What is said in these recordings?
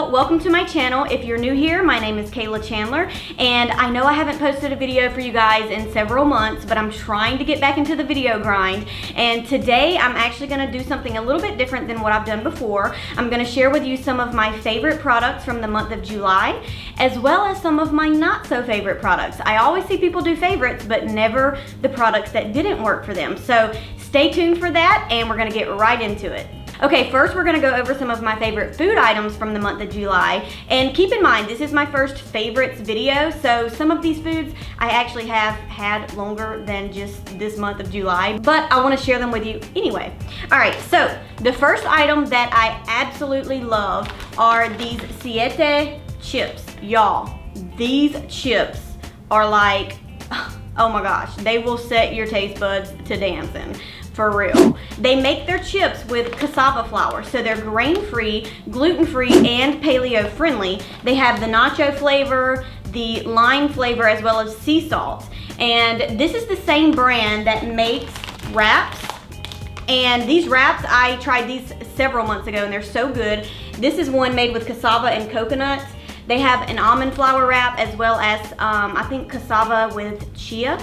So welcome to my channel. If you're new here, my name is Kayla Chandler, and I know I haven't posted a video for you guys in several months, but I'm trying to get back into the video grind. And today I'm actually gonna do something a little bit different than what I've done before. I'm gonna share with you some of my favorite products from the month of July, as well as some of my not so favorite products. I always see people do favorites, but never the products that didn't work for them. So stay tuned for that, and we're gonna get right into it. Okay, first we're gonna go over some of my favorite food items from the month of July. And keep in mind, this is my first favorites video, so some of these foods I actually have had longer than just this month of July, but I wanna share them with you anyway. All right, so the first item that I absolutely love are these chips. Y'all, these chips are like, oh my gosh, they will set your taste buds to dancing. For real. They make their chips with cassava flour, so they're grain-free, gluten-free, and paleo-friendly. They have the nacho flavor, the lime flavor, as well as sea salt. And this is the same brand that makes wraps. And these wraps, I tried these several months ago, and they're so good. This is one made with cassava and coconuts. They have an almond flour wrap, as well as I think cassava with chia.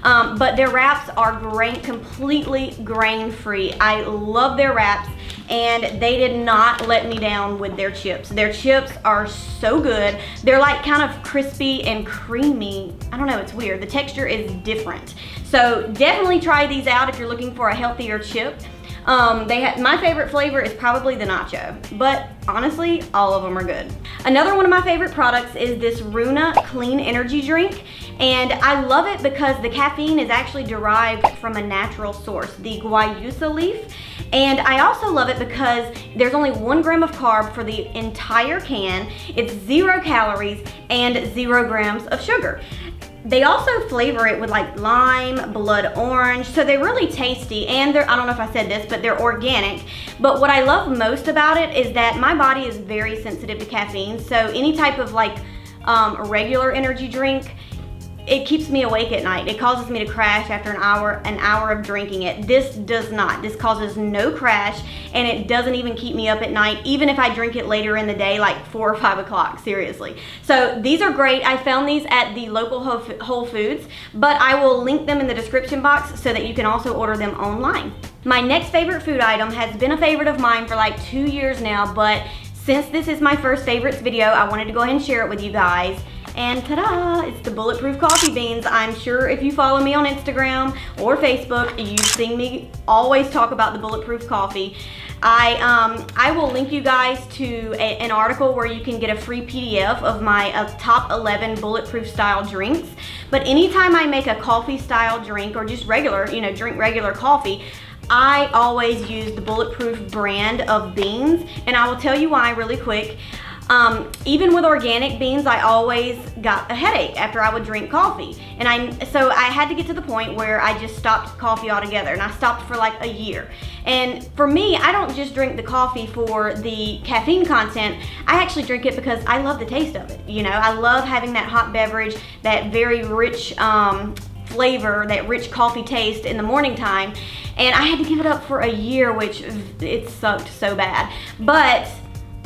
But their wraps are completely grain-free. I love their wraps, and they did not let me down with their chips. Their chips are so good. They're like kind of crispy and creamy. I don't know, it's weird. The texture is different. So definitely try these out if you're looking for a healthier chip. My favorite flavor is probably the nacho, but honestly, all of them are good. Another one of my favorite products is this Runa Clean Energy Drink, and I love it because the caffeine is actually derived from a natural source, the guayusa leaf. And I also love it because there's only 1 gram of carb for the entire can, it's 0 calories, and 0 grams of sugar. They also flavor it with like lime, blood orange, so they're really tasty, and I don't know if I said this, but they're organic. But what I love most about it is that my body is very sensitive to caffeine, so any type of like regular energy drink, it keeps me awake at night. It causes me to crash after an hour of drinking it. This does not. This causes no crash, and it doesn't even keep me up at night, even if I drink it later in the day, like 4 or 5 o'clock, seriously. So these are great. I found these at the local Whole Foods, but I will link them in the description box so that you can also order them online. My next favorite food item has been a favorite of mine for like 2 years now, but since this is my first favorites video, I wanted to go ahead and share it with you guys. And ta-da, it's the Bulletproof Coffee beans. I'm sure if you follow me on Instagram or Facebook, you've seen me always talk about the Bulletproof Coffee. I will link you guys to an article where you can get a free PDF of my top 11 bulletproof style drinks. But anytime I make a coffee style drink, or just regular, drink regular coffee, I always use the Bulletproof brand of beans, and I will tell you why really quick. Even with organic beans, I always got a headache after I would drink coffee. So I had to get to the point where I just stopped coffee altogether, and I stopped for like a year. And for me, I don't just drink the coffee for the caffeine content. I actually drink it because I love the taste of it. I love having that hot beverage, that very rich flavor, that rich coffee taste in the morning time. And I had to give it up for a year, which it sucked so bad. But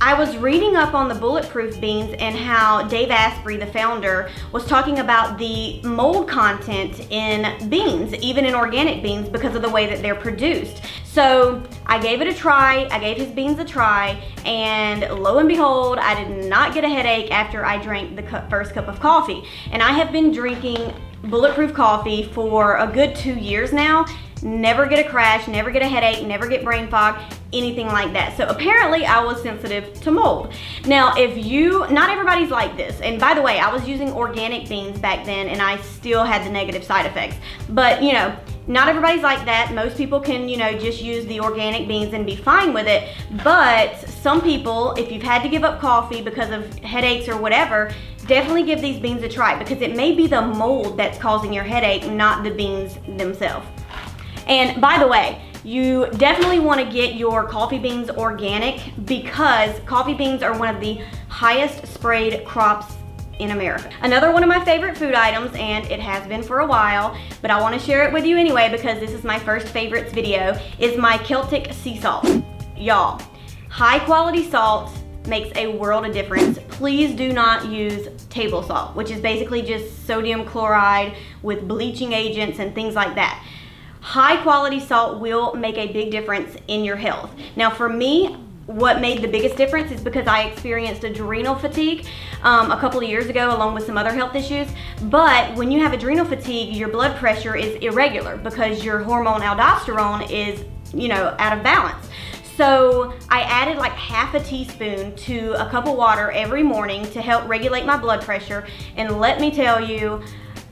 I was reading up on the Bulletproof beans and how Dave Asprey, the founder, was talking about the mold content in beans, even in organic beans, because of the way that they're produced. So I gave it a try, I gave his beans a try, and lo and behold, I did not get a headache after I drank the first cup of coffee. And I have been drinking Bulletproof coffee for a good 2 years now. Never get a crash, never get a headache, never get brain fog, anything like that. So apparently I was sensitive to mold. Now, not everybody's like this. And by the way, I was using organic beans back then, and I still had the negative side effects. But not everybody's like that. Most people can, just use the organic beans and be fine with it. But some people, if you've had to give up coffee because of headaches or whatever, definitely give these beans a try, because it may be the mold that's causing your headache, not the beans themselves. And by the way, you definitely want to get your coffee beans organic, because coffee beans are one of the highest sprayed crops in America. Another one of my favorite food items, and it has been for a while, but I want to share it with you anyway because this is my first favorites video, is my Celtic Sea Salt. Y'all, high quality salt, makes a world of difference. Please do not use table salt, which is basically just sodium chloride with bleaching agents and things like that. High quality salt will make a big difference in your health. Now for me, what made the biggest difference is because I experienced adrenal fatigue a couple of years ago, along with some other health issues. But when you have adrenal fatigue, your blood pressure is irregular because your hormone aldosterone is, out of balance. So I added like half a teaspoon to a cup of water every morning to help regulate my blood pressure. And let me tell you,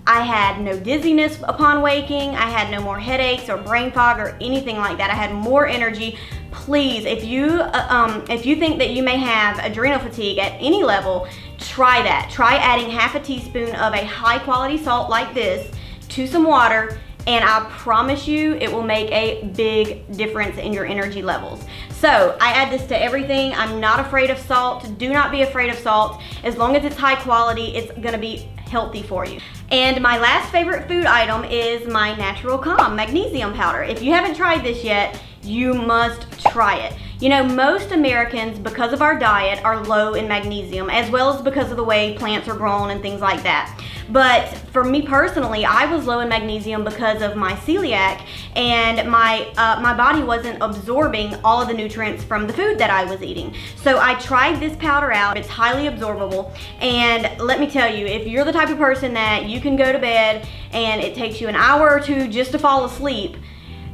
I had no dizziness upon waking. I had no more headaches or brain fog or anything like that. I had more energy. Please, if you think that you may have adrenal fatigue at any level, try that. Try adding half a teaspoon of a high quality salt like this to some water, and I promise you it will make a big difference in your energy levels. So I add this to everything. I'm not afraid of salt. Do not be afraid of salt. As long as it's high quality, it's gonna be healthy for you. And my last favorite food item is my Natural Calm magnesium powder. If you haven't tried this yet, you must try it. Most Americans, because of our diet, are low in magnesium, as well as because of the way plants are grown and things like that. But for me personally, I was low in magnesium because of my celiac, and my body wasn't absorbing all of the nutrients from the food that I was eating. So I tried this powder out. It's highly absorbable, and let me tell you, if you're the type of person that you can go to bed and it takes you an hour or two just to fall asleep,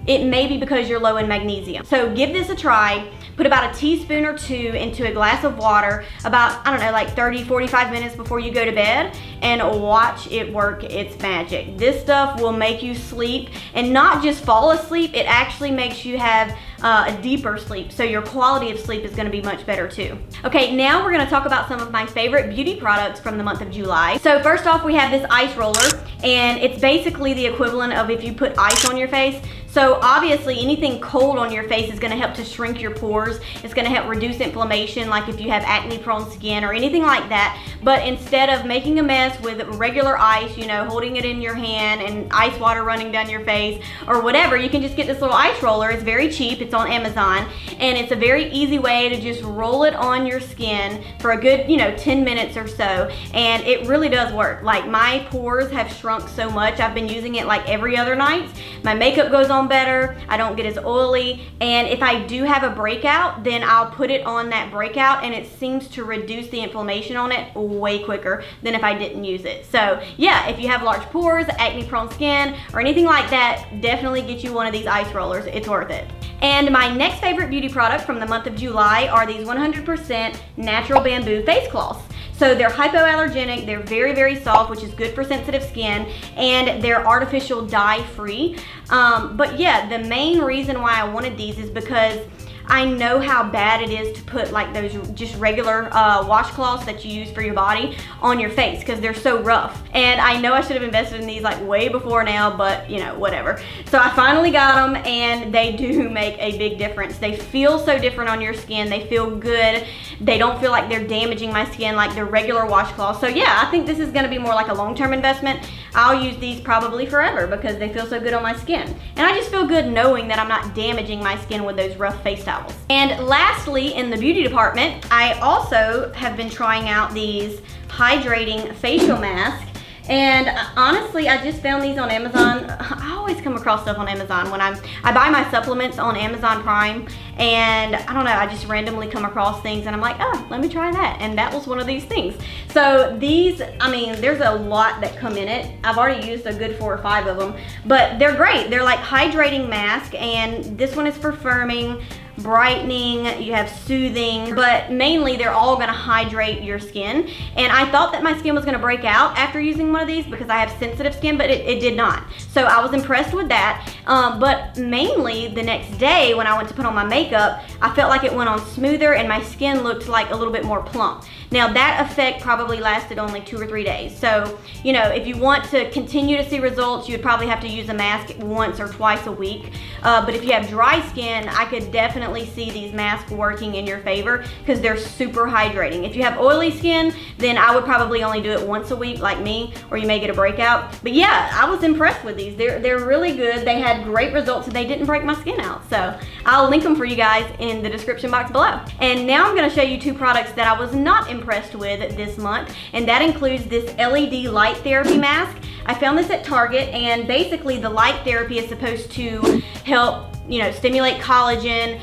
it may be because you're low in magnesium. So give this a try. Put about a teaspoon or two into a glass of water about, like 30, 45 minutes before you go to bed, and watch it work its magic. This stuff will make you sleep, and not just fall asleep, it actually makes you have a deeper sleep. So your quality of sleep is gonna be much better too. Okay, now we're gonna talk about some of my favorite beauty products from the month of July. So first off, we have this ice roller, and it's basically the equivalent of if you put ice on your face. So obviously anything cold on your face is gonna help to shrink your pores. It's gonna help reduce inflammation, like if you have acne prone skin or anything like that. But instead of making a mess with regular ice, holding it in your hand and ice water running down your face or whatever, you can just get this little ice roller. It's very cheap, it's on Amazon, and it's a very easy way to just roll it on your skin for a good, 10 minutes or so. And it really does work. Like, my pores have shrunk so much. I've been using it like every other night. My makeup goes on better, I don't get as oily, and if I do have a breakout, then I'll put it on that breakout, and it seems to reduce the inflammation on it way quicker than if I didn't use it. So yeah, if you have large pores, acne prone skin, or anything like that, definitely get you one of these ice rollers. It's worth it. And my next favorite beauty product from the month of July are these 100% natural bamboo face cloths. So they're hypoallergenic, they're very, very soft, which is good for sensitive skin, and they're artificial dye free. But yeah, the main reason why I wanted these is because I know how bad it is to put like those just regular washcloths that you use for your body on your face, because they're so rough. And I know I should have invested in these like way before now, but whatever. So I finally got them, and they do make a big difference. They feel so different on your skin. They feel good. They don't feel like they're damaging my skin like the regular washcloths. So yeah, I think this is gonna be more like a long-term investment. I'll use these probably forever because they feel so good on my skin. And I just feel good knowing that I'm not damaging my skin with those rough face towels. And lastly, in the beauty department, I also have been trying out these hydrating facial masks. And honestly, I just found these on Amazon. I always come across stuff on Amazon when I buy my supplements on Amazon Prime, and I don't know, I just randomly come across things and I'm like, oh, let me try that. And that was one of these things. So these, there's a lot that come in it. I've already used a good 4 or 5 of them, but they're great. They're like hydrating mask, and this one is for firming, brightening, you have soothing, but mainly they're all gonna hydrate your skin. And I thought that my skin was gonna break out after using one of these because I have sensitive skin, but it did not. So I was impressed with that. But mainly the next day when I went to put on my makeup, I felt like it went on smoother and my skin looked like a little bit more plump. Now that effect probably lasted only 2 or 3 days. So, if you want to continue to see results, you would probably have to use a mask once or twice a week. But if you have dry skin, I could definitely definitely see these masks working in your favor because they're super hydrating. If you have oily skin, then I would probably only do it once a week like me, or you may get a breakout. But yeah, I was impressed with these. They're really good. They had great results and they didn't break my skin out. So I'll link them for you guys in the description box below. And now I'm gonna show you two products that I was not impressed with this month, and that includes this LED light therapy mask. I found this at Target, and basically the light therapy is supposed to help, you know, stimulate collagen,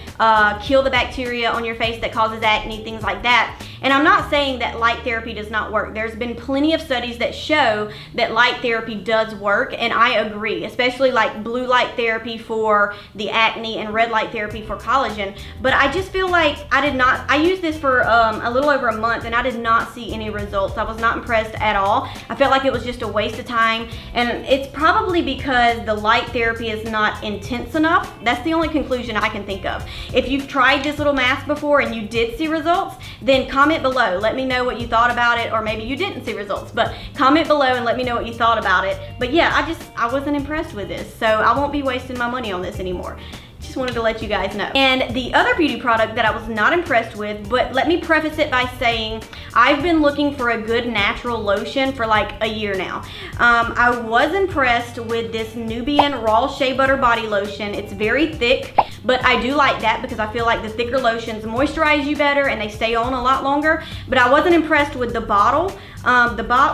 kill the bacteria on your face that causes acne, things like that. And I'm not saying that light therapy does not work. There's been plenty of studies that show that light therapy does work, and I agree, especially like blue light therapy for the acne and red light therapy for collagen. But I just feel like I used this for a little over a month and I did not see any results. I was not impressed at all. I felt like it was just a waste of time, and it's probably because the light therapy is not intense enough. That's the only conclusion I can think of. If you've tried this little mask before and you did see results, then comment below. Let me know what you thought about it, or maybe you didn't see results, but comment below and let me know what you thought about it. But yeah, I wasn't impressed with this, so I won't be wasting my money on this anymore. Just wanted to let you guys know. And the other beauty product that I was not impressed with, but let me preface it by saying I've been looking for a good natural lotion for like a year now. I was impressed with this Nubian Raw Shea Butter Body Lotion. It's very thick, but I do like that because I feel like the thicker lotions moisturize you better and they stay on a lot longer. But I wasn't impressed with the bottle.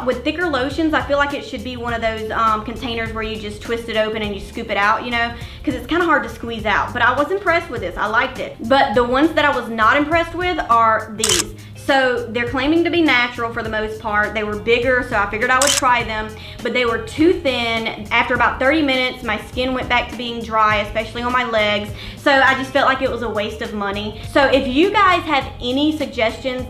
With thicker lotions, I feel like it should be one of those containers where you just twist it open and you scoop it out, you know, because it's kind of hard to squeeze out. But I was impressed with this. I liked it. But the ones that I was not impressed with are these. So they're claiming to be natural for the most part. They were bigger, so I figured I would try them, but they were too thin. After about 30 minutes, my skin went back to being dry, especially on my legs. So I just felt like it was a waste of money. So if you guys have any suggestions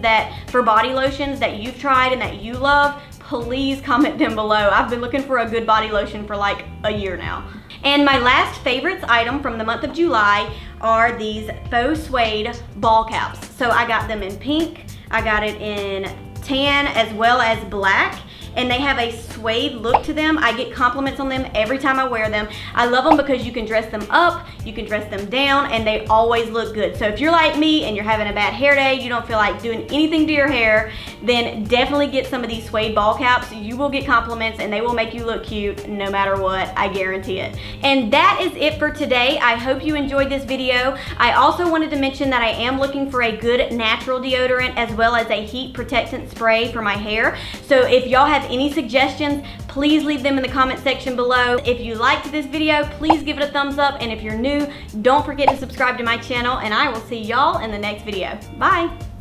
for body lotions that you've tried and that you love, please comment them below. I've been looking for a good body lotion for like a year now. And my last favorites item from the month of July are these faux suede ball caps. So I got them in pink, I got it in tan as well as black, and they have a suede look to them. I get compliments on them every time I wear them. I love them because you can dress them up, you can dress them down, and they always look good. So if you're like me and you're having a bad hair day, you don't feel like doing anything to your hair, then definitely get some of these suede ball caps. You will get compliments and they will make you look cute no matter what, I guarantee it. And that is it for today. I hope you enjoyed this video. I also wanted to mention that I am looking for a good natural deodorant as well as a heat protectant spray for my hair. So if y'all have any suggestions, please leave them in the comment section below. If you liked this video, please give it a thumbs up, and if you're new, don't forget to subscribe to my channel, and I will see y'all in the next video. Bye!